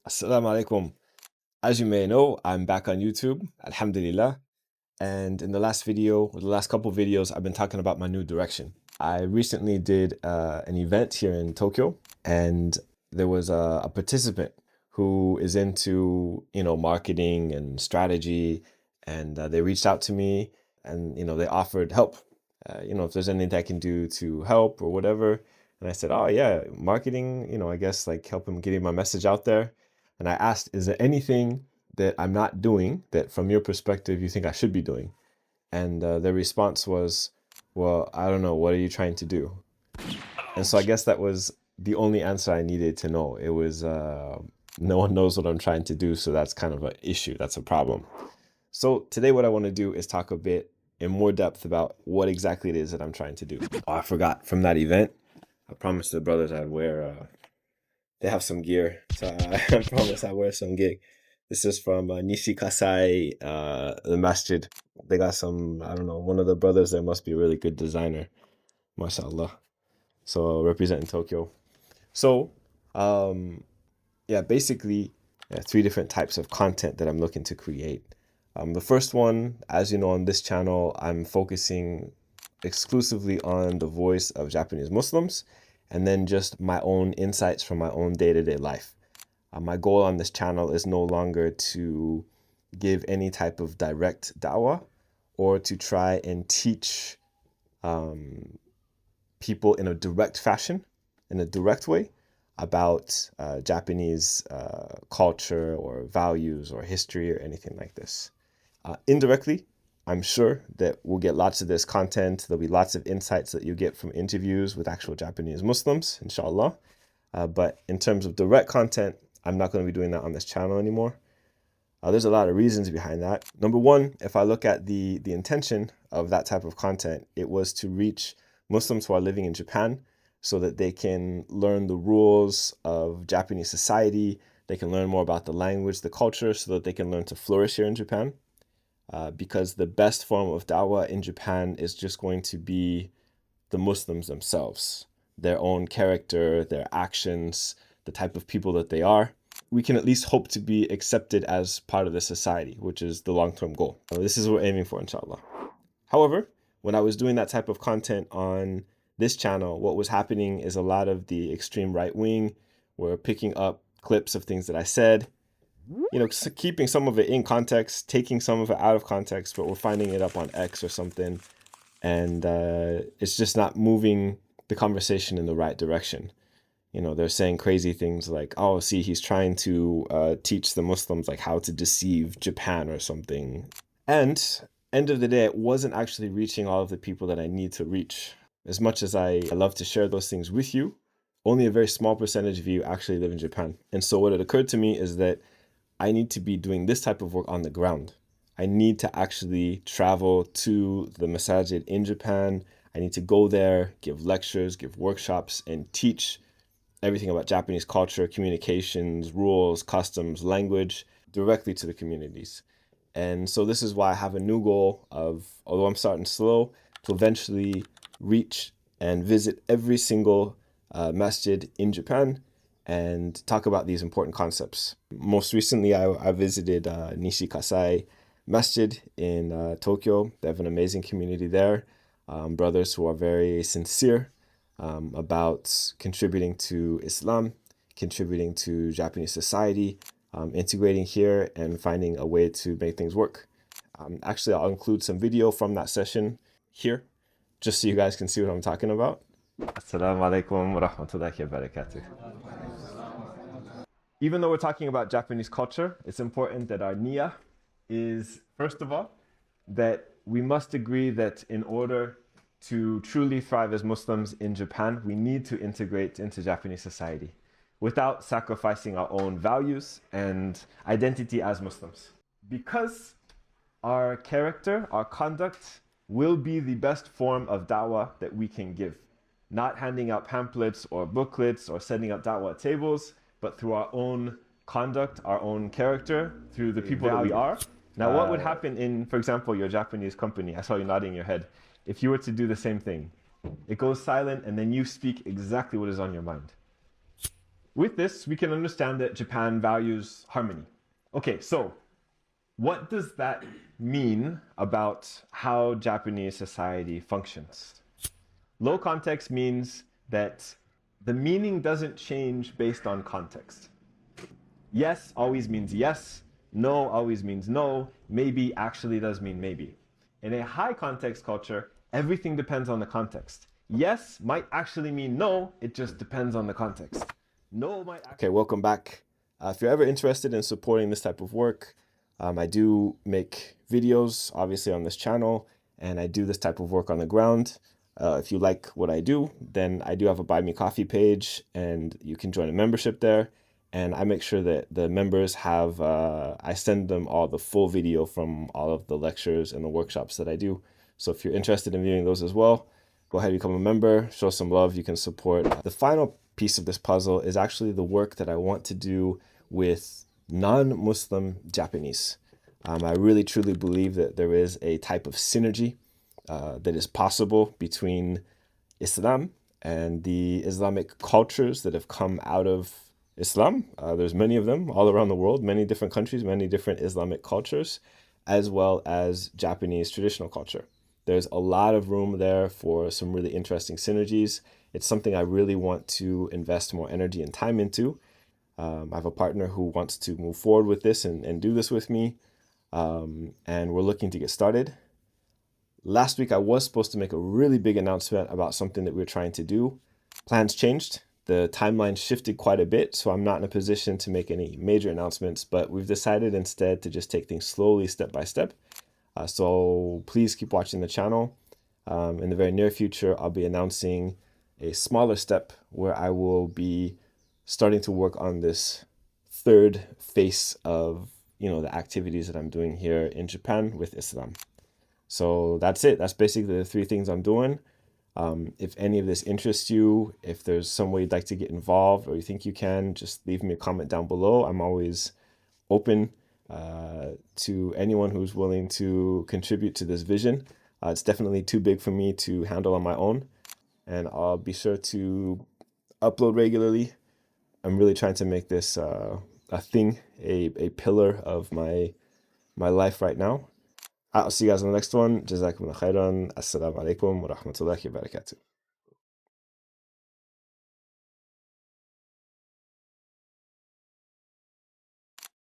Assalamu Alaykum. As you may know, I'm back on YouTube, Alhamdulillah. And in the last video, or the last couple videos, I've been talking about my new direction. I recently did an event here in Tokyo, and there was a participant who is into, marketing and strategy, and they reached out to me, and they offered help. If there's anything I can do to help or whatever. And I said, oh yeah, marketing, I guess like help him getting my message out there. And I asked, is there anything that I'm not doing that from your perspective you think I should be doing? And their response was, well, I don't know, what are you trying to do? And so I guess that was the only answer I needed to know. It was, no one knows what I'm trying to do, so that's kind of an issue, that's a problem. So today what I want to do is talk a bit in more depth about what exactly it is that I'm trying to do. Oh, I forgot, from that event, I promised the brothers I'd wear, they have some gear, so I promise I'd wear some gear. This is from Nishi Kasai, the masjid. They got some, I don't know, one of the brothers there must be a really good designer, mashallah. So representing Tokyo. So, basically, three different types of content that I'm looking to create. The first one, as you know, on this channel, I'm focusing exclusively on the voice of Japanese Muslims, and then just my own insights from my own day-to-day life. My goal on this channel is no longer to give any type of direct da'wah or to try and teach people in a direct fashion, in a direct way, about Japanese culture or values or history or anything like this. Indirectly, I'm sure that we'll get lots of this content. There'll be lots of insights that you get from interviews with actual Japanese Muslims, inshallah. But in terms of direct content, I'm not going to be doing that on this channel anymore. There's a lot of reasons behind that. Number one, if I look at the intention of that type of content, it was to reach Muslims who are living in Japan so that they can learn the rules of Japanese society. They can learn more about the language, the culture, so that they can learn to flourish here in Japan. Because the best form of da'wah in Japan is just going to be the Muslims themselves, their own character, their actions, the type of people that they are. We can at least hope to be accepted as part of the society, which is the long-term goal. This is what we're aiming for, inshallah. However, when I was doing that type of content on this channel, what was happening is a lot of the extreme right wing were picking up clips of things that I said, keeping some of it in context, taking some of it out of context, but we're finding it up on X or something. And it's just not moving the conversation in the right direction. They're saying crazy things like, oh, see, he's trying to teach the Muslims like how to deceive Japan or something. And end of the day, it wasn't actually reaching all of the people that I need to reach. As much as I love to share those things with you, only a very small percentage of you actually live in Japan. And so what had occurred to me is that I need to be doing this type of work on the ground. I need to actually travel to the masjid in Japan. I need to go there, give lectures, give workshops, and teach everything about Japanese culture, communications, rules, customs, language, directly to the communities. And so this is why I have a new goal of, although I'm starting slow, to eventually reach and visit every single masjid in Japan and talk about these important concepts. Most recently, I visited Nishi Kasai Masjid in Tokyo. They have an amazing community there. Brothers who are very sincere about contributing to Islam, contributing to Japanese society, integrating here and finding a way to make things work. Actually, I'll include some video from that session here, just so you guys can see what I'm talking about. Assalamu Alaykum wa rahmatullahi wa barakatuh. Even though we're talking about Japanese culture, it's important that our niyyah is, first of all, that we must agree that in order to truly thrive as Muslims in Japan, we need to integrate into Japanese society without sacrificing our own values and identity as Muslims. Because our character, our conduct, will be the best form of da'wah that we can give. Not handing out pamphlets or booklets or setting up da'wah tables, but through our own conduct, our own character, through the people that we are. Now, what would happen in, for example, your Japanese company? I saw you nodding your head. If you were to do the same thing, it goes silent and then you speak exactly what is on your mind. With this, we can understand that Japan values harmony. Okay, so what does that mean about how Japanese society functions? Low context means that the meaning doesn't change based on context. Yes always means yes, no always means no, maybe actually does mean maybe. In a high context culture, everything depends on the context. Yes might actually mean no, it just depends on the context. No might actually... Okay, welcome back. If you're ever interested in supporting this type of work, I do make videos, obviously, on this channel, and I do this type of work on the ground. If you like what I do, then I do have a Buy Me Coffee page, and you can join a membership there. And I make sure that the members have, I send them all the full video from all of the lectures and the workshops that I do. So if you're interested in viewing those as well, go ahead and become a member, show some love, you can support. The final piece of this puzzle is actually the work that I want to do with non-Muslim Japanese. I really truly believe that there is a type of synergy that is possible between Islam and the Islamic cultures that have come out of Islam. There's many of them all around the world, many different countries, many different Islamic cultures, as well as Japanese traditional culture. There's a lot of room there for some really interesting synergies. It's something I really want to invest more energy and time into. I have a partner who wants to move forward with this and do this with me. And we're looking to get started. Last week, I was supposed to make a really big announcement about something that we're trying to do. Plans changed. The timeline shifted quite a bit, so I'm not in a position to make any major announcements, but we've decided instead to just take things slowly, step by step. So please keep watching the channel. In the very near future, I'll be announcing a smaller step where I will be starting to work on this third face of, the activities that I'm doing here in Japan with Islam. So that's it. That's basically the three things I'm doing. If any of this interests you, if there's some way you'd like to get involved or you think you can, just leave me a comment down below. I'm always open to anyone who's willing to contribute to this vision. It's definitely too big for me to handle on my own, and I'll be sure to upload regularly. I'm really trying to make this a thing, a pillar of my life right now. I'll see you guys on the next one. Jazakumullah khairan. Assalamu Alaykum wa rahmatullahi wa barakatuh.